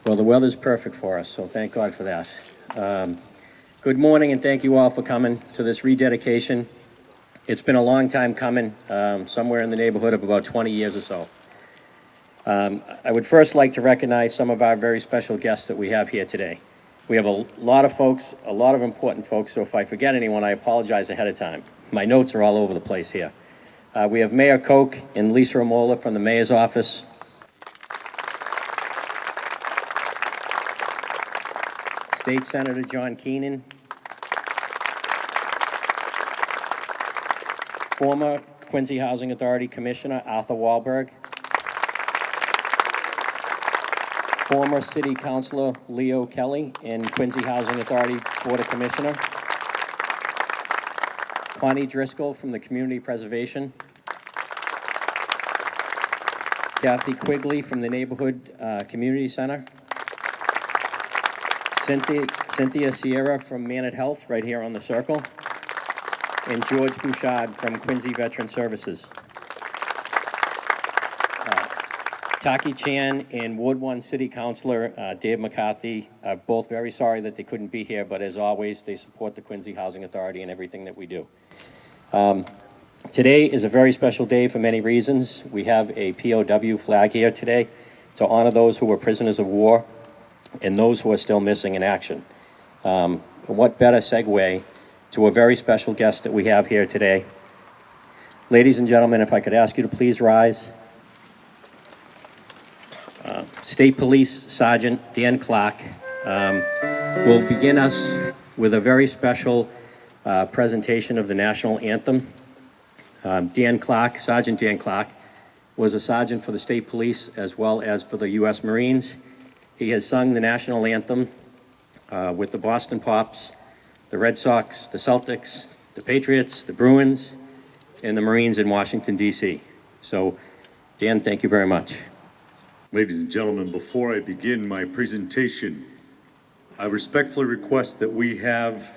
Well, the weather's perfect for us, so thank God for that. Good morning, and thank you all for coming to this rededication. It's been a long time coming, somewhere in the neighborhood of about 20 years or so. I would first like to recognize some of our very special guests that we have here today. We have a lot of folks, a lot of important folks, so if I forget anyone, I apologize ahead of time. My notes are all over the place here. We have Mayor Koch and Lisa Amola from the Mayor's Office. State Senator John Keenan. Former Quincy Housing Authority Commissioner Arthur Wahlberg. Former City Councilor Leo Kelly and Quincy Housing Authority Board of Commissioner. Connie Driscoll from the Community Preservation. Kathy Quigley from the Neighborhood Community Center. Cynthia Sierra from Manad Health, right here on the circle. And George Bouchard from Quincy Veteran Services. Taki Chan and Ward 1 City Councilor Dave McCarthy are both very sorry that they couldn't be here, but as always, they support the Quincy Housing Authority and everything that we do. Today is a very special day for many reasons. We have a POW flag here today to honor those who were prisoners of war and those who are still missing in action. What better segue to a very special guest that we have here today. Ladies and gentlemen, if I could ask you to please rise. State Police Sergeant Dan Clark will begin us with a very special presentation of the national anthem. Sergeant Dan Clark, was a sergeant for the State Police as well as for the U.S. Marines. He has sung the national anthem with the Boston Pops, the Red Sox, the Celtics, the Patriots, the Bruins, and the Marines in Washington, D.C. So, Dan, thank you very much. Ladies and gentlemen, before I begin my presentation, I respectfully request that we have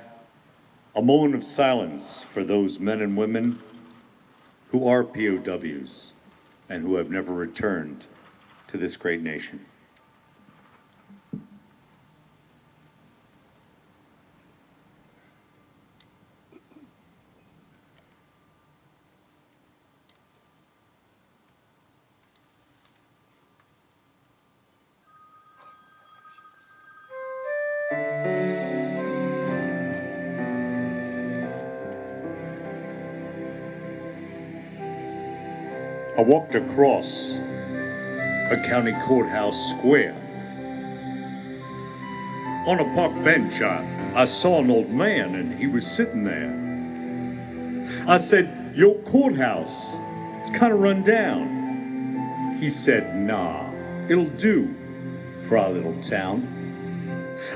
a moment of silence for those men and women who are POWs and who have never returned to this great nation. I walked across a county courthouse square. On a park bench, I saw an old man and he was sitting there. I said, "Your courthouse, it's kind of run down." He said, "Nah, it'll do for our little town."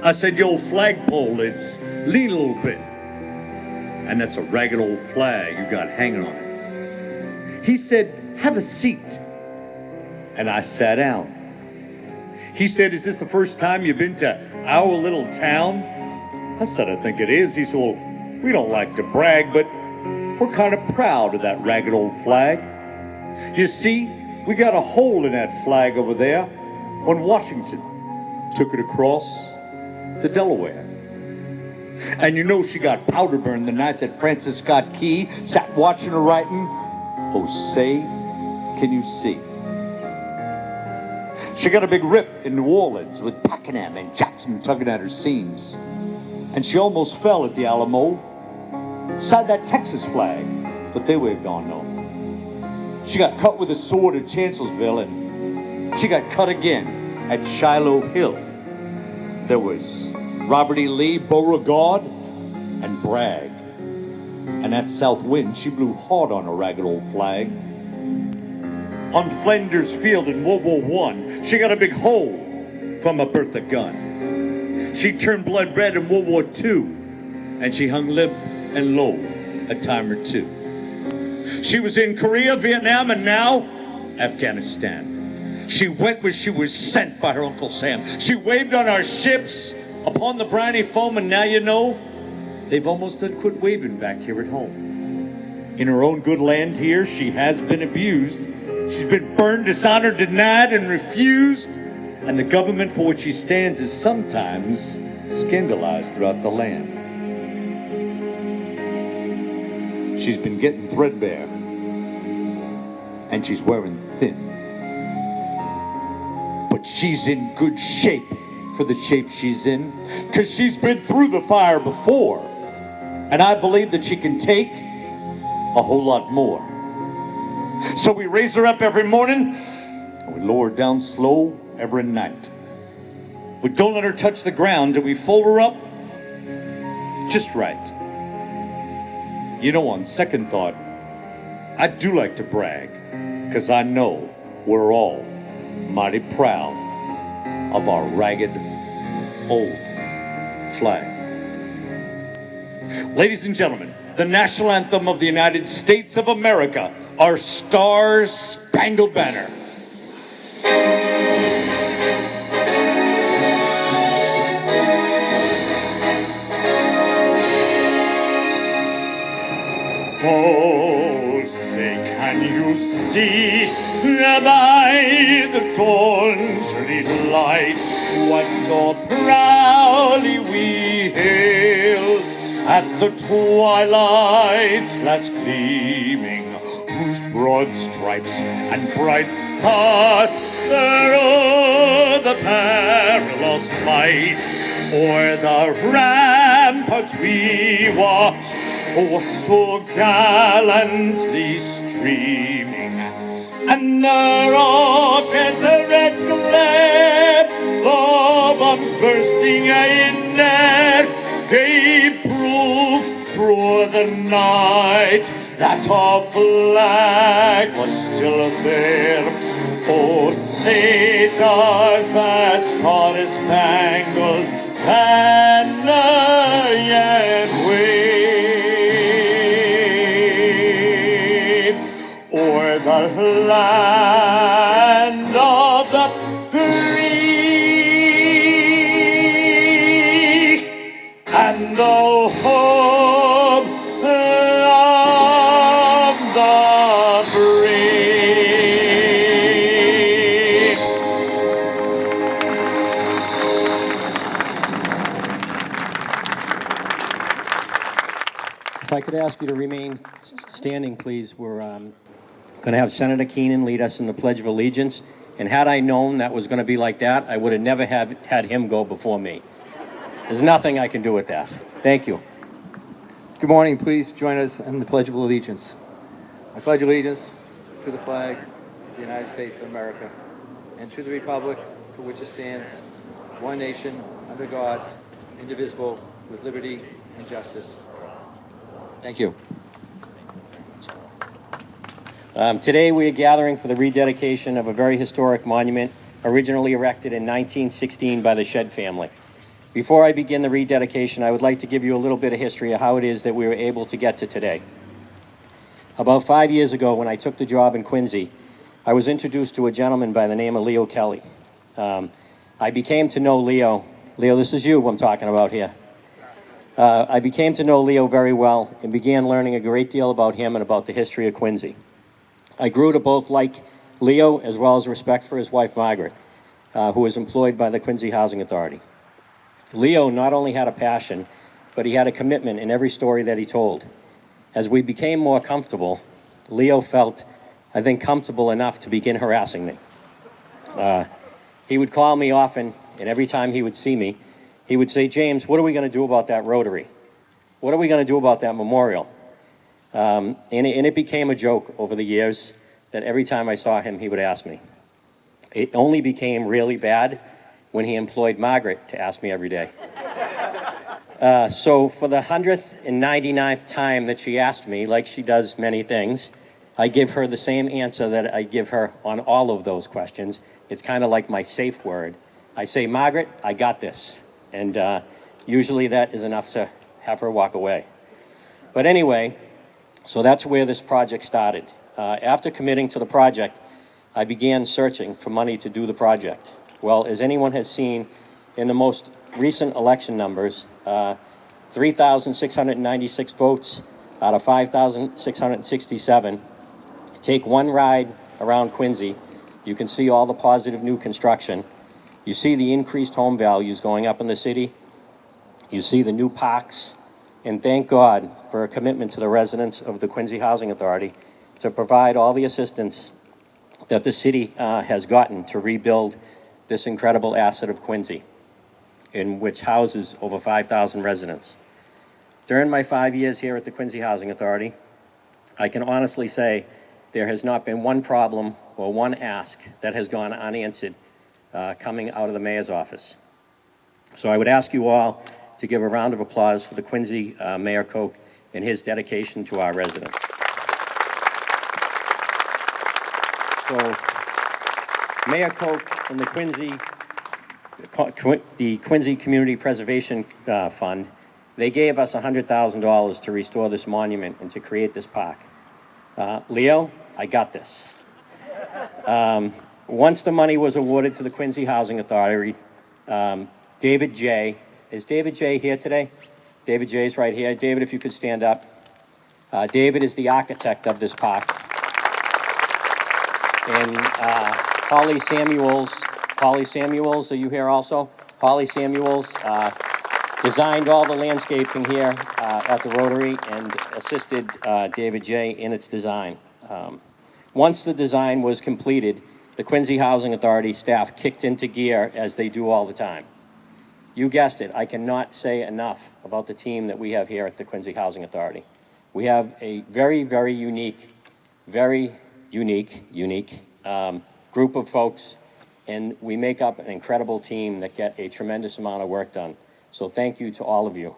I said, "Your flagpole, it's lean a little bit. And that's a ragged old flag you got hanging on it." He said, "Have a seat." And I sat down. He said, "Is this the first time you've been to our little town?" I said, "I think it is." He said, "Well, we don't like to brag, but we're kind of proud of that ragged old flag. You see, we got a hole in that flag over there when Washington took it across the Delaware. And you know she got powder burned the night that Francis Scott Key sat watching her writing, 'Oh, say, can you see?' She got a big rip in New Orleans with Pakenham and Jackson tugging at her seams. And she almost fell at the Alamo, beside that Texas flag, but they waved on no. She got cut with a sword at Chancellorsville, and she got cut again at Shiloh Hill. There was Robert E. Lee, Beauregard, and Bragg. And that south wind, she blew hard on a ragged old flag. On Flanders Field in World War I, she got a big hole from a Bertha gun. She turned blood red in World War II, and she hung limp and low a time or two. She was in Korea, Vietnam, and now Afghanistan. She went where she was sent by her Uncle Sam. She waved on our ships upon the briny foam, and now you know, they've almost done quit waving back here at home. In her own good land here, she has been abused. She's been burned, dishonored, denied, and refused. And the government for which she stands is sometimes scandalized throughout the land. She's been getting threadbare, and she's wearing thin. But she's in good shape for the shape she's in, because she's been through the fire before. And I believe that she can take a whole lot more. So we raise her up every morning, and we lower her down slow every night. We don't let her touch the ground, and we fold her up just right. You know, on second thought, I do like to brag, because I know we're all mighty proud of our ragged old flag. Ladies and gentlemen, the national anthem of the United States of America, our Star-Spangled Banner. Oh, say, can you see by the dawn's little light what so proudly we hailed at the twilight's last gleaming, whose broad stripes and bright stars through the perilous fight o'er the ramparts we watched, oh, so gallantly streaming, and the rockets a red glare, the bombs bursting in air, gave proof through the night that our flag was still there. Oh, say does that star-spangled banner yet wave o'er the land of the free and the home of the brave. If I could ask you to remain standing, please. We're going to have Senator Keenan lead us in the Pledge of Allegiance. And had I known that was going to be like that, I would have never had him go before me. There's nothing I can do with that. Thank you. Good morning. Please join us in the Pledge of Allegiance. I pledge allegiance to the flag of the United States of America and to the republic for which it stands, one nation, under God, indivisible, with liberty and justice. Thank you. Today we are gathering for the rededication of a very historic monument originally erected in 1916 by the Shedd family. Before I begin the rededication, I would like to give you a little bit of history of how it is that we were able to get to today. About 5 years ago, when I took the job in Quincy, I was introduced to a gentleman by the name of Leo Kelly. I became to know Leo. Leo, this is you I'm talking about here. I became to know Leo very well and began learning a great deal about him and about the history of Quincy. I grew to both like Leo as well as respect for his wife, Margaret, who was employed by the Quincy Housing Authority. Leo not only had a passion, but he had a commitment in every story that he told. As we became more comfortable, Leo felt, I think, comfortable enough to begin harassing me. He would call me often, and every time he would see me, he would say, "James, what are we going to do about that Rotary? What are we going to do about that memorial?" And it became a joke over the years that every time I saw him, he would ask me. It only became really bad when he employed Margaret to ask me every day. So for the 199th time that she asked me, like she does many things, I give her the same answer that I give her on all of those questions. It's kind of like my safe word. I say, "Margaret, I got this." And usually that is enough to have her walk away. But anyway, so that's where this project started. After committing to the project, I began searching for money to do the project. Well, as anyone has seen in the most recent election numbers, 3,696 votes out of 5,667. Take one ride around Quincy. You can see all the positive new construction. You see the increased home values going up in the city. You see the new parks. And thank God for a commitment to the residents of the Quincy Housing Authority to provide all the assistance that the city has gotten to rebuild this incredible asset of Quincy, in which houses over 5,000 residents. During my 5 years here at the Quincy Housing Authority, I can honestly say there has not been one problem or one ask that has gone unanswered coming out of the mayor's office. So I would ask you all to give a round of applause for the Quincy Mayor Koch and his dedication to our residents. So Mayor Koch and the Quincy Community Preservation Fund, they gave us $100,000 to restore this monument and to create this park. Leo, I got this. Once the money was awarded to the Quincy Housing Authority, David J. Is David J. here today? David J. is right here. David, if you could stand up. David is the architect of this park. And Holly Samuels, are you here also? Holly Samuels designed all the landscaping here at the Rotary and assisted David J. in its design. Once the design was completed, the Quincy Housing Authority staff kicked into gear as they do all the time. You guessed it, I cannot say enough about the team that we have here at the Quincy Housing Authority. We have a very, very unique group of folks, and we make up an incredible team that get a tremendous amount of work done. So thank you to all of you.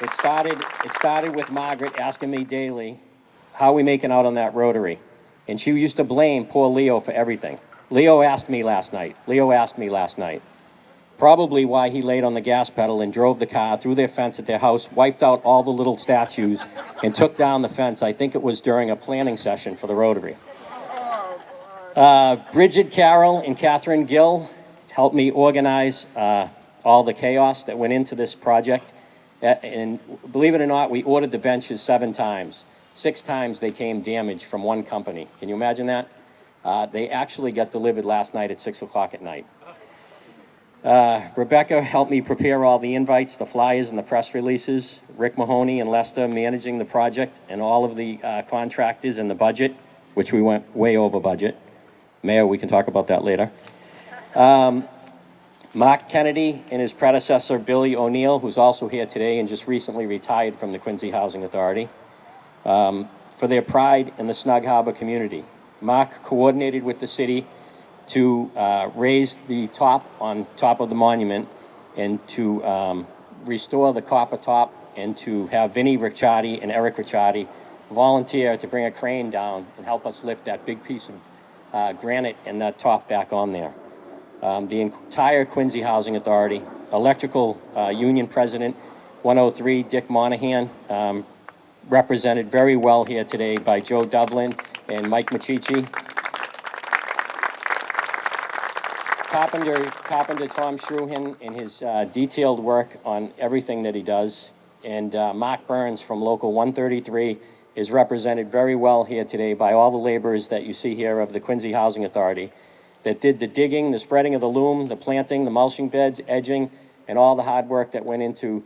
It started with Margaret asking me daily, how are we making out on that Rotary? And she used to blame poor Leo for everything. Leo asked me last night, probably why he laid on the gas pedal and drove the car through their fence at their house, wiped out all the little statues, and took down the fence. I think it was during a planning session for the Rotary. Bridget Carroll and Catherine Gill helped me organize all the chaos that went into this project. And believe it or not, we ordered the benches 7 times. 6 times they came damaged from one company. Can you imagine that? They actually got delivered last night at 6 o'clock at night. Rebecca helped me prepare all the invites, the flyers, and the press releases. Rick Mahoney and Lester managing the project, and all of the contractors and the budget, which we went way over budget. Mayor, we can talk about that later. Mark Kennedy and his predecessor, Billy O'Neill, who's also here today and just recently retired from the Quincy Housing Authority, for their pride in the Snug Harbor community. Mark coordinated with the city to raise the top of the monument and to restore the copper top, and to have Vinnie Ricciardi and Eric Ricciardi volunteer to bring a crane down and help us lift that big piece of granite and that top back on there. The entire Quincy Housing Authority, electrical union president 103, Dick Monahan, represented very well here today by Joe Dublin and Mike Machici. Carpenter Tom Shruhan in his detailed work on everything that he does. And Mark Burns from Local 133 is represented very well here today by all the laborers that you see here of the Quincy Housing Authority that did the digging, the spreading of the loom, the planting, the mulching beds, edging, and all the hard work that went into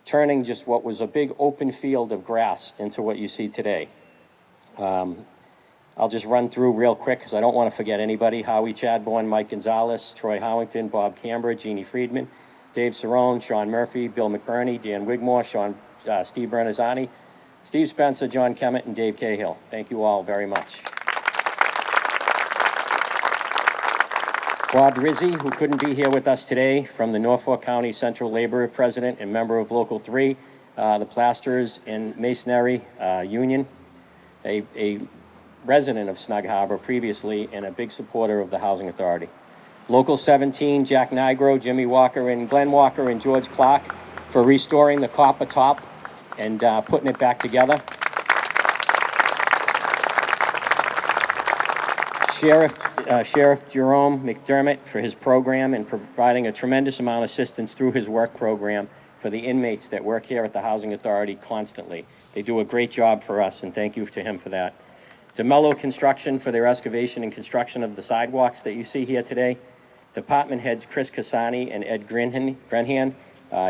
turning just what was a big open field of grass into what you see today. I'll just run through real quick because I don't want to forget anybody. Howie Chadbourne, Mike Gonzalez, Troy Howington, Bob Canberra, Jeannie Friedman, Dave Cerrone, Sean Murphy, Bill McBurney, Dan Wigmore, Steve Bernazzani, Steve Spencer, John Kemet, and Dave Cahill. Thank you all very much. Bob Rizzi, who couldn't be here with us today, from the Norfolk County Central Labor President and member of Local 3, the Plasterers and Masonry Union, a resident of Snug Harbor previously and a big supporter of the Housing Authority. Local 17, Jack Nigro, Jimmy Walker, and Glenn Walker, and George Clark for restoring the copper top and putting it back together. Sheriff Jerome McDermott for his program and providing a tremendous amount of assistance through his work program for the inmates that work here at the Housing Authority constantly. They do a great job for us, and thank you to him for that. DeMello Construction for their excavation and construction of the sidewalks that you see here today. Department heads Chris Casani and Ed Grenhan.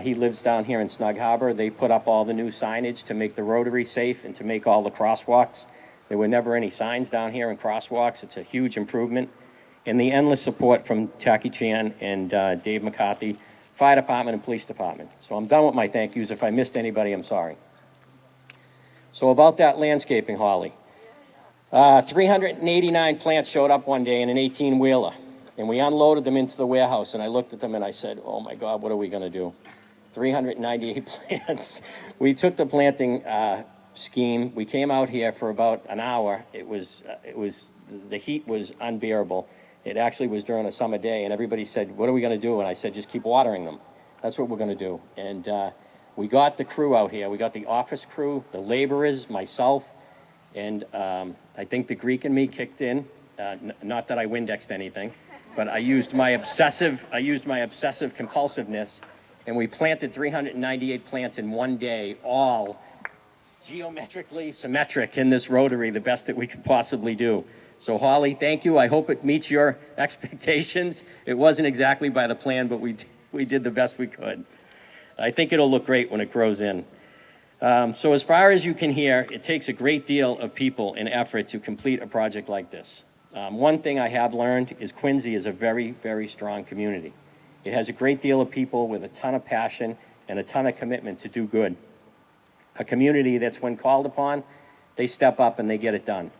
He lives down here in Snug Harbor. They put up all the new signage to make the Rotary safe and to make all the crosswalks. There were never any signs down here in crosswalks. It's a huge improvement. And the endless support from Taki Chan and Dave McCarthy, Fire Department and Police Department. So I'm done with my thank yous. If I missed anybody, I'm sorry. So about that landscaping, Holly. 389 plants showed up one day in an 18-wheeler, and we unloaded them into the warehouse, and I looked at them and I said, oh my God, what are we gonna do? 398 plants. We took the planting scheme. We came out here for about an hour. The heat was unbearable. It actually was during a summer day, and everybody said, what are we gonna do? And I said, just keep watering them. That's what we're gonna do. And we got the crew out here. We got the office crew, the laborers, myself, and I think the Greek in me kicked in. Not that I Windexed anything, but I used my obsessive compulsiveness, and we planted 398 plants in one day, all geometrically symmetric in this Rotary, the best that we could possibly do. So Holly, thank you. I hope it meets your expectations. It wasn't exactly by the plan, but we did the best we could. I think it'll look great when it grows in. So as far as you can hear, it takes a great deal of people and effort to complete a project like this. One thing I have learned is Quincy is a very, very strong community. It has a great deal of people with a ton of passion and a ton of commitment to do good. A community that's, when called upon, they step up and they get it done.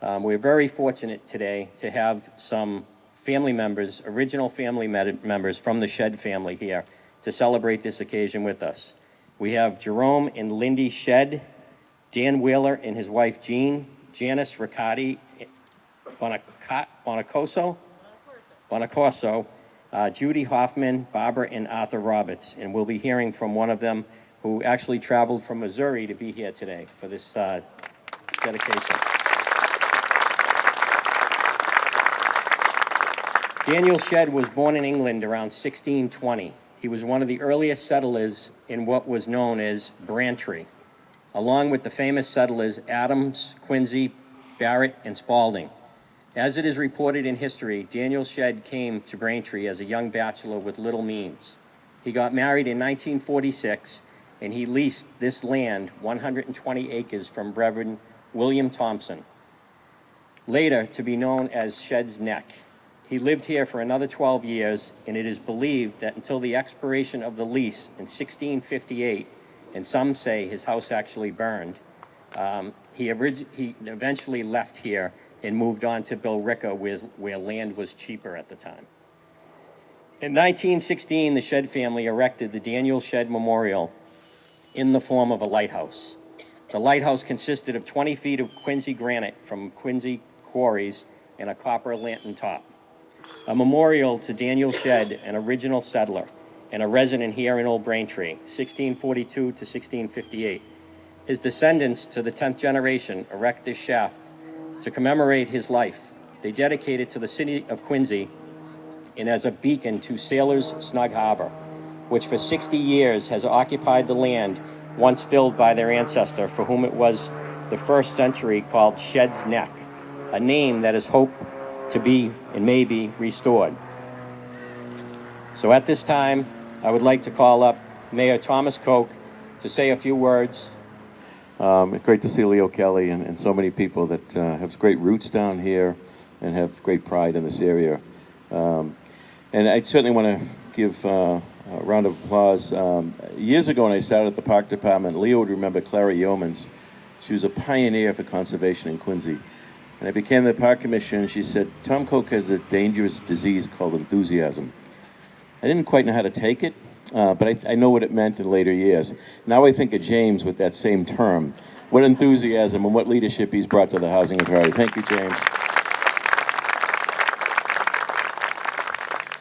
We're very fortunate today to have some family members, original family members from the Shed family here to celebrate this occasion with us. We have Jerome and Lindy Shed, Dan Wheeler and his wife Jean, Janice Riccardi Bonacorso, Judy Hoffman, Barbara and Arthur Roberts. And we'll be hearing from one of them who actually traveled from Missouri to be here today for this dedication. Daniel Shed was born in England around 1620. He was one of the earliest settlers in what was known as Braintree, along with the famous settlers Adams, Quincy, Barrett, and Spalding. As it is reported in history, Daniel Shed came to Braintree as a young bachelor with little means. He got married in 1946, and he leased this land, 120 acres, from Reverend William Thompson, later to be known as Shed's Neck. He lived here for another 12 years, and it is believed that until the expiration of the lease in 1658, and some say his house actually burned, he eventually left here and moved on to Billerica, where land was cheaper at the time. In 1916, the Shed family erected the Daniel Shed Memorial in the form of a lighthouse. The lighthouse consisted of 20 feet of Quincy granite from Quincy quarries and a copper lantern top. A memorial to Daniel Shed, an original settler and a resident here in Old Braintree, 1642 to 1658. His descendants to the 10th generation erect this shaft to commemorate his life. They dedicate it to the city of Quincy and as a beacon to sailors' Snug Harbor, which for 60 years has occupied the land once filled by their ancestor, for whom it was the first century called Shed's Neck, a name that is hoped to be and may be restored. So at this time, I would like to call up Mayor Thomas Koch to say a few words. It's great to see Leo Kelly and so many people that have great roots down here and have great pride in this area. And I certainly want to give a round of applause. Years ago when I started at the Park Department, Leo would remember Clara Yeomans. She was a pioneer for conservation in Quincy. And I became the Park Commissioner, and she said, Tom Koch has a dangerous disease called enthusiasm. I didn't quite know how to take it, but I know what it meant in later years. Now I think of James with that same term. What enthusiasm and what leadership he's brought to the Housing Authority. Thank you, James.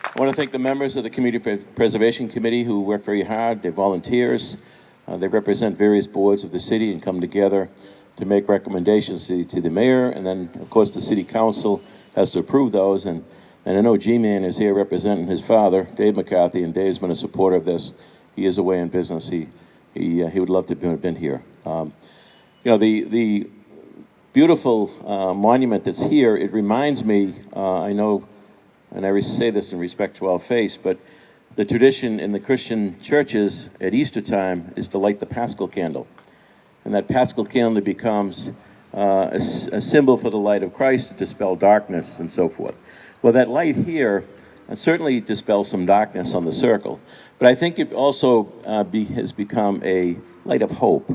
I want to thank the members of the Community Preservation Committee who work very hard. They're volunteers. They represent various boards of the city and come together to make recommendations to the mayor, and then, of course, the city council has to approve those. And I know G-Man is here representing his father, Dave McCarthy, and Dave's been a supporter of this. He is away in business. He would love to have been here. You know, the beautiful monument that's here, it reminds me, I know, and I say this in respect to our faith, but the tradition in the Christian churches at Easter time is to light the Paschal candle. And that Paschal candle becomes a symbol for the light of Christ to dispel darkness and so forth. Well, that light here certainly dispels some darkness on the circle, but I think it also has become a light of hope,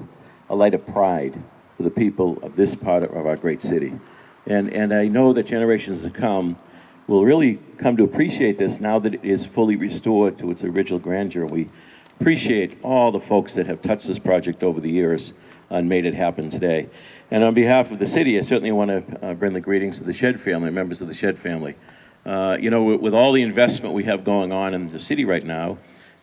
a light of pride for the people of this part of our great city. And I know that generations to come will really come to appreciate this now that it is fully restored to its original grandeur. We appreciate all the folks that have touched this project over the years and made it happen today. And on behalf of the city, I certainly want to bring the greetings to the Shedd family, members of the Shedd family. You know, with all the investment we have going on in the city right now,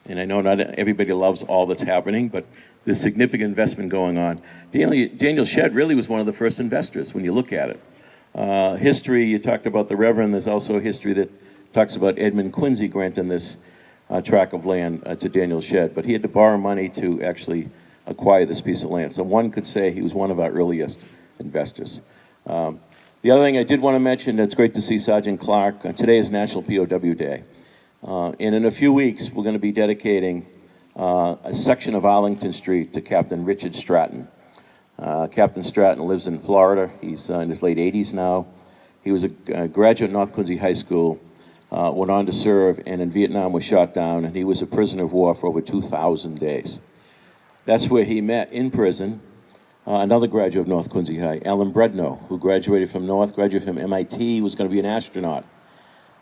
and I know not everybody loves all that's happening, but there's significant investment going on. Daniel Shedd really was one of the first investors when you look at it. History, you talked about the Reverend, there's also a history that talks about Edmund Quincy granting this tract of land to Daniel Shedd, but he had to borrow money to actually acquire this piece of land. So one could say he was one of our earliest investors. The other thing I did want to mention, it's great to see Sergeant Clark. Today is National POW Day. And in a few weeks, we're going to be dedicating a section of Arlington Street to Captain Richard Stratton. Captain Stratton lives in Florida. He's in his late 80s now. He was a graduate of North Quincy High School, went on to serve, and in Vietnam was shot down, and he was a prisoner of war for over 2,000 days. That's where he met in prison another graduate of North Quincy High, Alan Bredno, who graduated from MIT, was going to be an astronaut.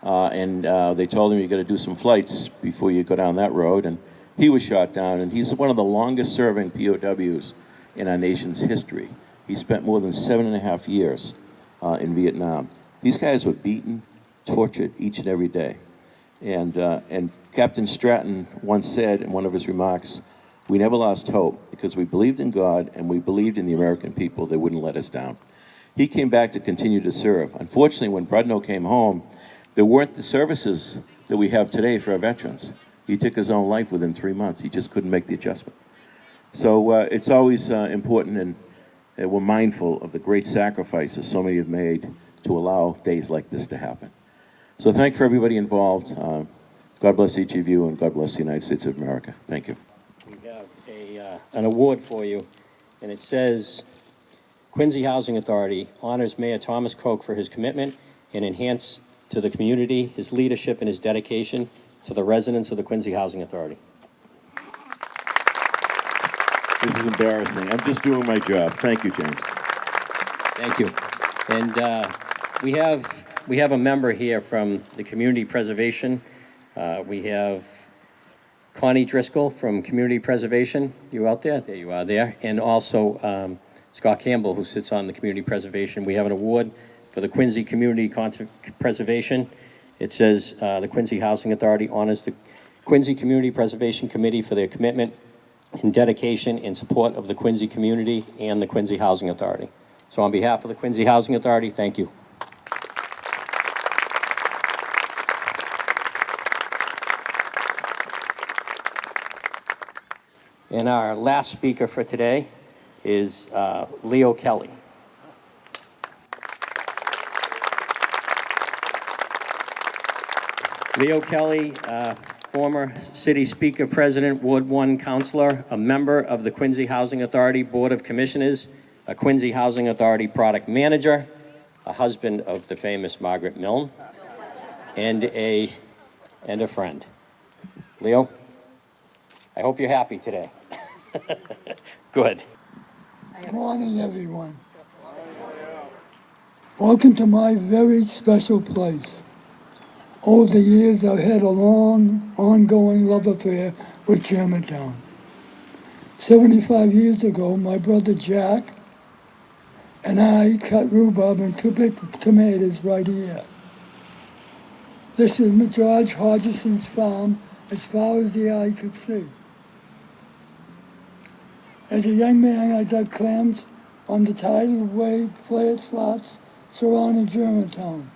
And they told him you got to do some flights before you go down that road, and he was shot down, and he's one of the longest serving POWs in our nation's history. He spent more than 7.5 years in Vietnam. These guys were beaten, tortured each and every day. And Captain Stratton once said in one of his remarks, "We never lost hope because we believed in God and we believed in the American people. They wouldn't let us down." He came back to continue to serve. Unfortunately, when Bredno came home, there weren't the services that we have today for our veterans. He took his own life within 3 months. He just couldn't make the adjustment. So it's always important, and we're mindful of the great sacrifices so many have made to allow days like this to happen. So thank you for everybody involved. God bless each of you, and God bless the United States of America. Thank you. We have an award for you, and it says, Quincy Housing Authority honors Mayor Thomas Koch for his commitment and enhance to the community, his leadership, and his dedication to the residents of the Quincy Housing Authority. This is embarrassing. I'm just doing my job. Thank you, James. Thank you. And we have a member here from the Community Preservation. We have Connie Driscoll from Community Preservation. You out there? There you are there. And also Scott Campbell, who sits on the Community Preservation. We have an award for the Quincy Community Preservation. It says the Quincy Housing Authority honors the Quincy Community Preservation Committee for their commitment and dedication in support of the Quincy community and the Quincy Housing Authority. So on behalf of the Quincy Housing Authority, thank you. And our last speaker for today is Leo Kelly. Leo Kelly, former city speaker, president, Ward 1 councilor, a member of the Quincy Housing Authority Board of Commissioners, a Quincy Housing Authority product manager, a husband of the famous Margaret Milne, and a friend. Leo, I hope you're happy today. Good. Good morning, everyone. Welcome to my very special place. Over the years, I've had a long, ongoing love affair with Germantown. 75 years ago, my brother Jack and I cut rhubarb and 2 big tomatoes right here. This is George Hodgson's farm as far as the eye could see. As a young man, I dug clams on the tidal wave flat flats surrounding Germantown.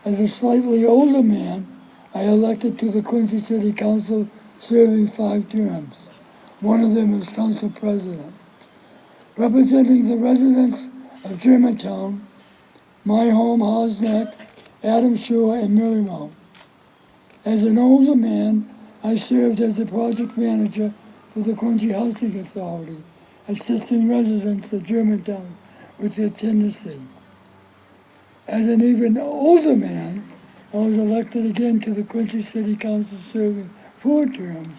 As a slightly older man, I elected to the Quincy City Council, serving 5 terms. One of them as council president. Representing the residents of Germantown, my home, Hawes Neck, Adams Shore, and Marymount. As an older man, I served as the project manager for the Quincy Housing Authority, assisting residents of Germantown with their tenancy. As an even older man, I was elected again to the Quincy City Council, serving 4 terms,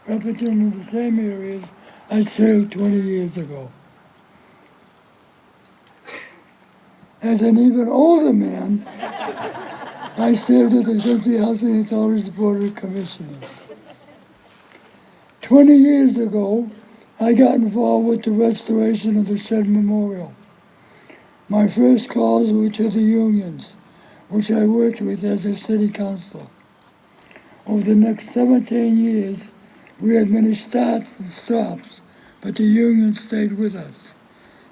representing the same areas I served 20 years ago. As an even older man, I served at the Quincy Housing Authority's Board of Commissioners. 20 years ago, I got involved with the restoration of the Shedd Memorial. My first calls were to the unions, which I worked with as a city councilor. Over the next 17 years, we had many starts and stops, but the union stayed with us,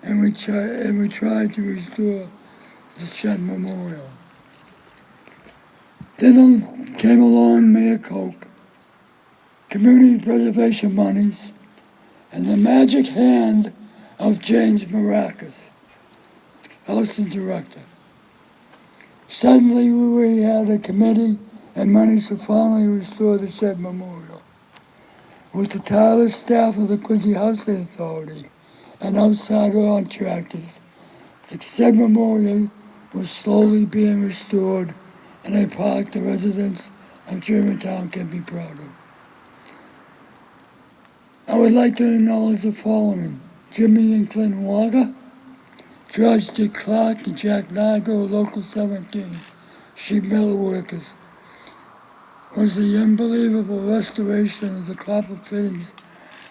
and we tried to restore the Shedd Memorial. Then came along Mayor Koch, community preservation monies, and the magic hand of James Maracas, Housing Director. Suddenly we had a committee and money to finally restore the Shedd Memorial. With the tireless staff of the Quincy Housing Authority and outside contractors, the Shedd Memorial was slowly being restored in a park the residents of Germantown can be proud of. I would like to acknowledge the following: Jimmy and Clinton Walker, George D. Clark and Jack Nago, Local 17, sheet metal workers, was the unbelievable restoration of the copper fittings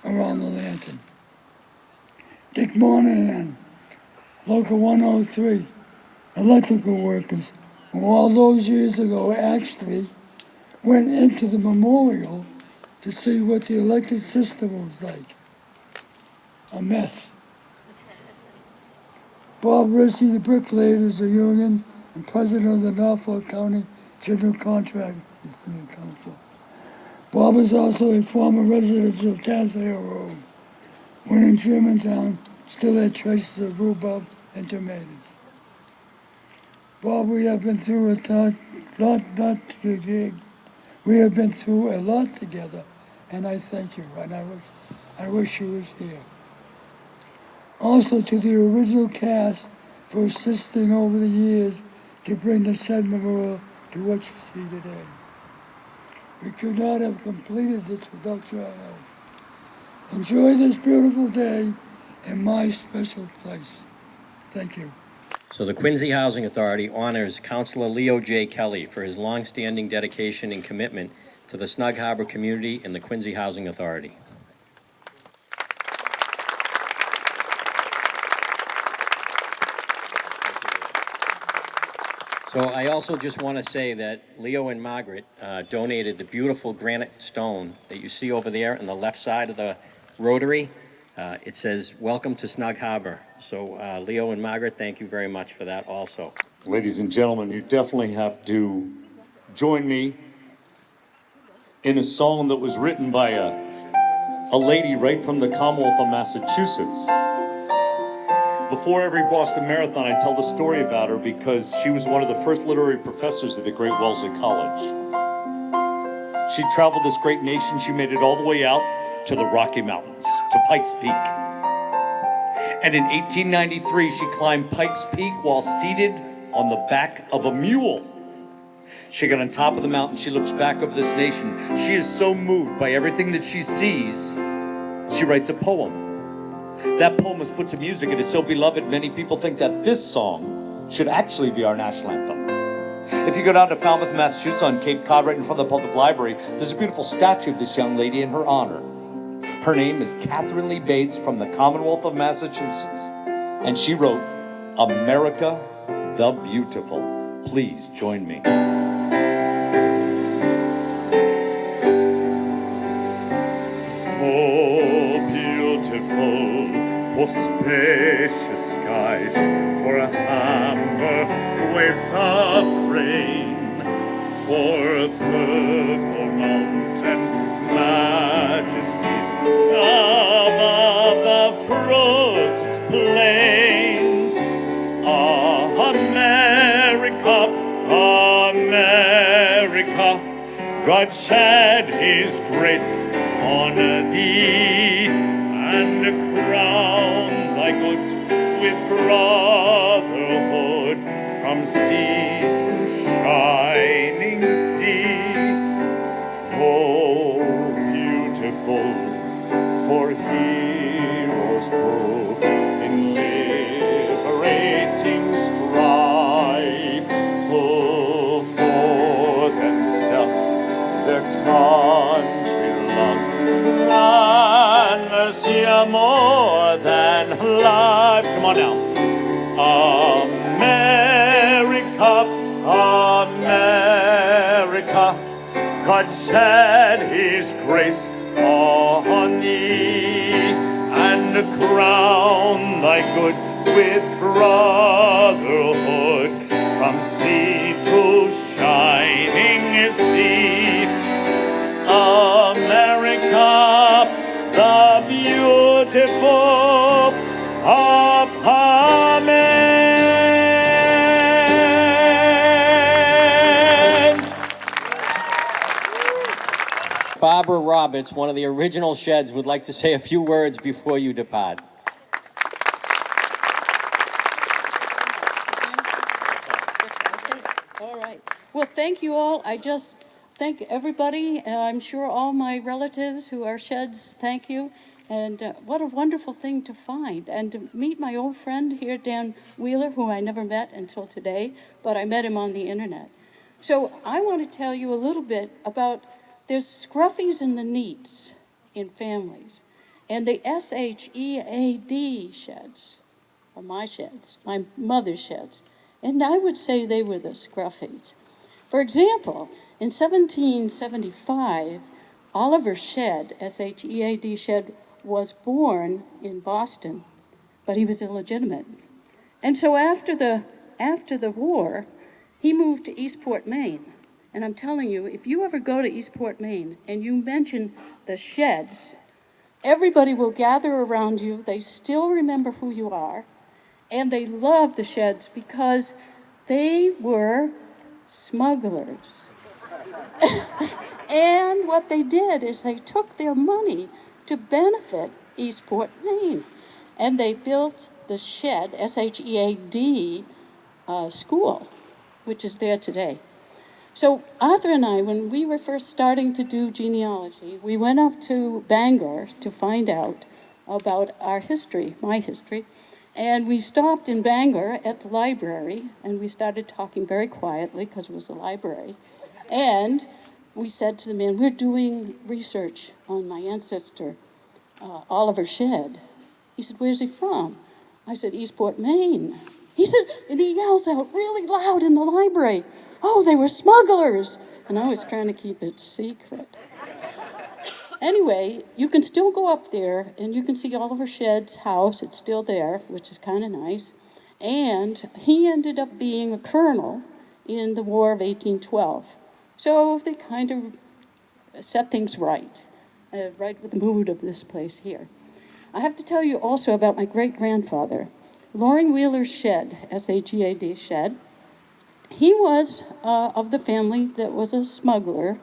around the lantern. Dick Monahan, Local 103, electrical workers, who all those years ago actually went into the memorial to see what the electric system was like. A mess. Bob Rissy, the bricklayer, is the union and president of the Norfolk County General Contractors Council. Bob is also a former resident of Tassville Road, when in Germantown still had traces of rhubarb and tomatoes. Bob, we have been through we have been through a lot together, and I thank you, and I wish you was here. Also to the original cast for assisting over the years to bring the Shedd Memorial to what you see today. We could not have completed this without your help. Enjoy this beautiful day in my special place. Thank you. So the Quincy Housing Authority honors Councilor Leo J. Kelly for his longstanding dedication and commitment to the Snug Harbor community and the Quincy Housing Authority. So I also just want to say that Leo and Margaret donated the beautiful granite stone that you see over there on the left side of the Rotary. It says, "Welcome to Snug Harbor." So Leo and Margaret, thank you very much for that also. Ladies and gentlemen, you definitely have to join me in a song that was written by a lady right from the Commonwealth of Massachusetts. Before every Boston Marathon, I tell the story about her because she was one of the first literary professors at the Great Wellesley College. She traveled this great nation. She made it all the way out to the Rocky Mountains, to Pikes Peak. And in 1893, she climbed Pikes Peak while seated on the back of a mule. She got on top of the mountain. She looks back over this nation. She is so moved by everything that she sees, she writes a poem. That poem was put to music. It is so beloved, many people think that this song should actually be our national anthem. If you go down to Falmouth, Massachusetts on Cape Cod, right in front of the public library, there's a beautiful statue of this young lady in her honor. Her name is Catherine Lee Bates from the Commonwealth of Massachusetts, and she wrote, "America the Beautiful." Please join me. Oh, beautiful, for spacious skies, for amber waves of grain, for purple mountain majesties above the frozen plains, America, God shed his grace on thee, and crown thy good with brotherhood from sea to shining sea. Oh, beautiful for heroes proved in liberating strife, who for themselves their country love and the sea more than life. Come on now. America, America, God shed his grace on thee, and crown thy good with brotherhood from sea to shining sea. America, the beautiful of Barbara Roberts, one of the original Sheds, would like to say a few words before you depart. All right. Well, thank you all. I just thank everybody. I'm sure all my relatives who are Sheds, thank you. And what a wonderful thing to find. And to meet my old friend here, Dan Wheeler, who I never met until today, but I met him on the internet. So I want to tell you a little bit about, there's scruffies and the neats in families. And the SHEAD Sheds are my Sheds, my mother's Sheds. And I would say they were the scruffies. For example, in 1775, Oliver Shedd, S-H-E-A-D Shedd, was born in Boston, but he was illegitimate. And so after the war, he moved to Eastport, Maine. And I'm telling you, if you ever go to Eastport, Maine, and you mention the Sheds, everybody will gather around you. They still remember who you are. And they love the Sheds because they were smugglers. And what they did is they took their money to benefit Eastport, Maine. And they built the Shed, S-H-E-A-D, school, which is there today. So Arthur and I, when we were first starting to do genealogy, we went up to Bangor to find out about our history, my history. And we stopped in Bangor at the library, and we started talking very quietly because it was a library. And we said to the man, we're doing research on my ancestor, Oliver Shedd. He said, where's he from? I said, Eastport, Maine. He said, and he yells out really loud in the library, oh, they were smugglers. And I was trying to keep it secret. Anyway, you can still go up there and you can see Oliver Shedd's house. It's still there, which is kind of nice. And he ended up being a colonel in the War of 1812. So they kind of set things right, right with the mood of this place here. I have to tell you also about my great-grandfather, Loring Wheeler Shedd, S-H-E-A-D, Shedd. He was of the family that was a smuggler.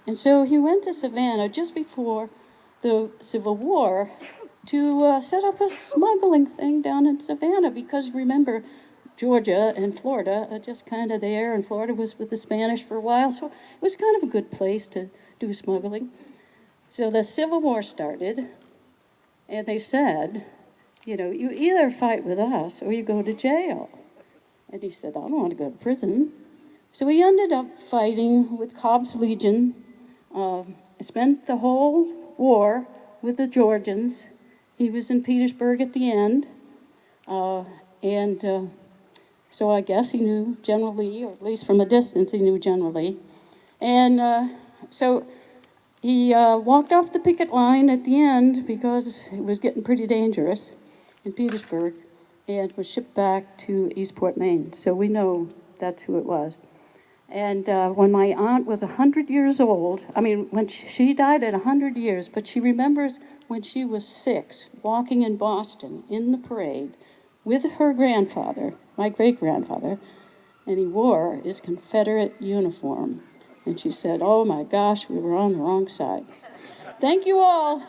And so he went to Savannah just before the Civil War to set up a smuggling thing down in Savannah because remember, Georgia and Florida are just kind of there, and Florida was with the Spanish for a while, so it was kind of a good place to do smuggling. So the Civil War started, and they said, you know, you either fight with us or you go to jail. And he said, I don't want to go to prison. So he ended up fighting with Cobb's Legion, spent the whole war with the Georgians. He was in Petersburg at the end. So I guess he knew General Lee, or at least from a distance he knew General Lee. And so he walked off the picket line at the end because it was getting pretty dangerous in Petersburg and was shipped back to Eastport, Maine. So we know that's who it was. And when my aunt was 100 years old, when she died at 100 years, but she remembers when she was 6, walking in Boston in the parade with her grandfather, my great-grandfather, and he wore his Confederate uniform. And she said, "Oh my gosh, we were on the wrong side." Thank you all.